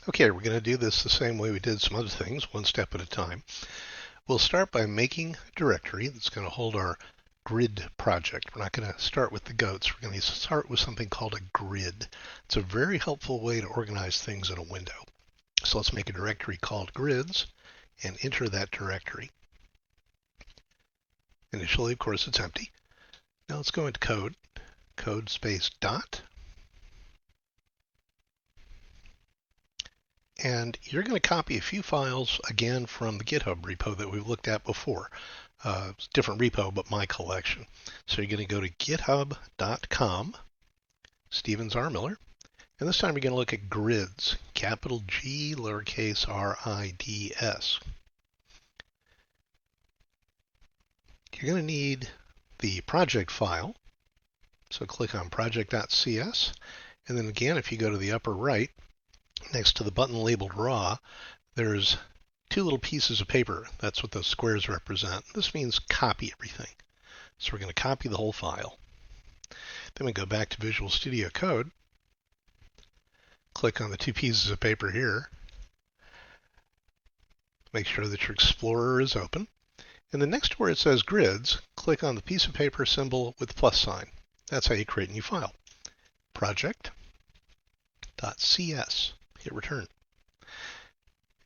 Okay, we're going to do this the same way we did some other things, one step at a time. We'll start by making a directory that's going to hold our grid project. We're not going to start with the goats. We're going to start with something called a grid. It's a very helpful way to organize things in a window. So let's make a directory called grids and enter that directory. Initially, of course, it's empty. Now let's go into code space dot. And you're going to copy a few files again from the GitHub repo that we've looked at before. Different repo, but my collection. So you're going to go to github.com, Stevens R. Miller, and this time you're going to look at grids, capital G, lowercase r-i-d-s. You're going to need the project file, so click on project.cs, and then again, if you go to the upper right, next to the button labeled raw, there's two little pieces of paper. That's what those squares represent. This means copy everything. So we're going to copy the whole file. Then we go back to Visual Studio Code, click on the two pieces of paper here, make sure that your Explorer is open, and then next to where it says grids, click on the piece of paper symbol with the plus sign. That's how you create a new file. Project.cs. Hit return.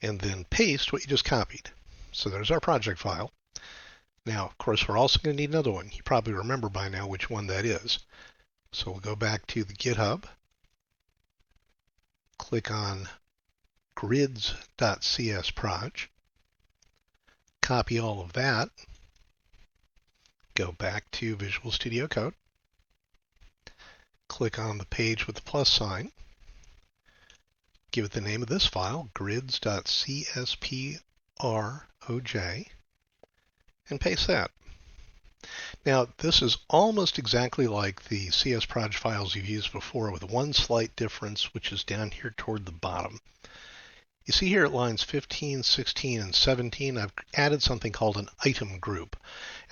And then paste what you just copied. So there's our project file. Now, of course, we're also going to need another one. You probably remember by now which one that is. So we'll go back to the GitHub, click on grids.csproj, copy all of that, go back to Visual Studio Code, click on the page with the plus sign, give it the name of this file, grids.csproj, and paste that. Now, this is almost exactly like the CSproj files you've used before, with one slight difference, which is down here toward the bottom. You see here at lines 15, 16, and 17, I've added something called an item group.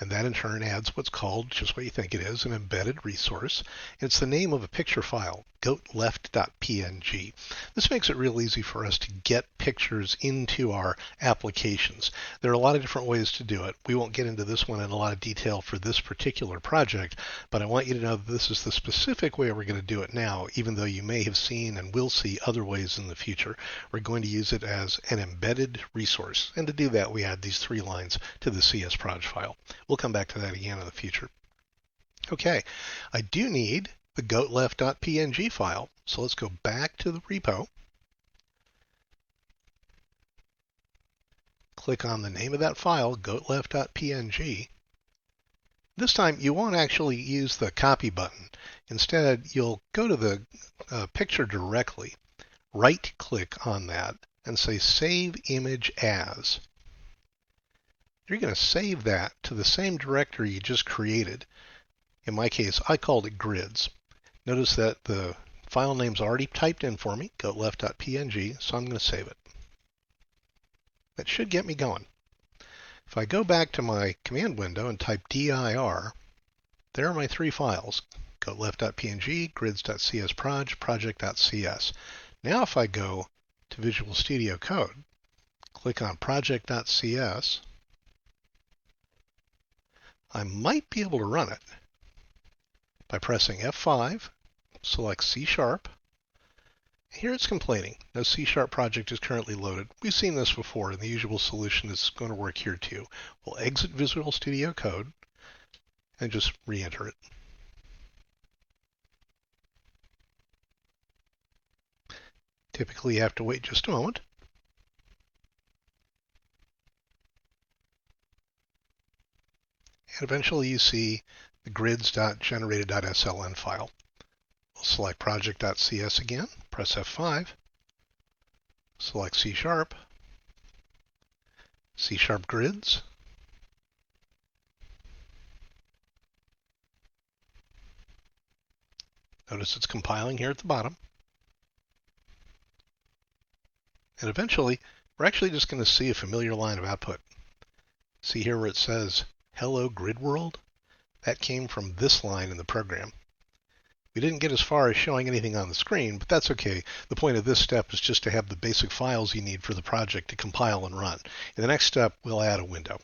And that in turn adds what's called, just what you think it is, an embedded resource. It's the name of a picture file, goatleft.png. This makes it real easy for us to get pictures into our applications. There are a lot of different ways to do it. We won't get into this one in a lot of detail for this particular project, but I want you to know that this is the specific way we're going to do it now, even though you may have seen and will see other ways in the future. We're going to use it as an embedded resource. And to do that, we add these three lines to the CSproj file. We'll come back to that again in the future. Okay, I do need the goatleft.png file. So let's go back to the repo. Click on the name of that file, goatleft.png. This time you won't actually use the copy button. Instead, you'll go to the picture directly, right-click on that, and say Save Image As. You're going to save that to the same directory you just created. In my case, I called it grids. Notice that the file name's already typed in for me, goatleft.png, so I'm going to save it. That should get me going. If I go back to my command window and type dir, there are my three files, goatleft.png, grids.csproj, project.cs. Now if I go to Visual Studio Code, click on project.cs, I might be able to run it by pressing F5, select C#. Here it's complaining. No C# project is currently loaded. We've seen this before, and the usual solution is going to work here too. We'll exit Visual Studio Code and just re-enter it. Typically, you have to wait just a moment. And eventually you see the grids.generated.sln file. We'll select project.cs again, press F5, select C#, C# grids, notice it's compiling here at the bottom, and eventually we're actually just going to see a familiar line of output. See here where it says Hello Grid World? That came from this line in the program. We didn't get as far as showing anything on the screen, but that's okay. The point of this step is just to have the basic files you need for the project to compile and run. In the next step, we'll add a window.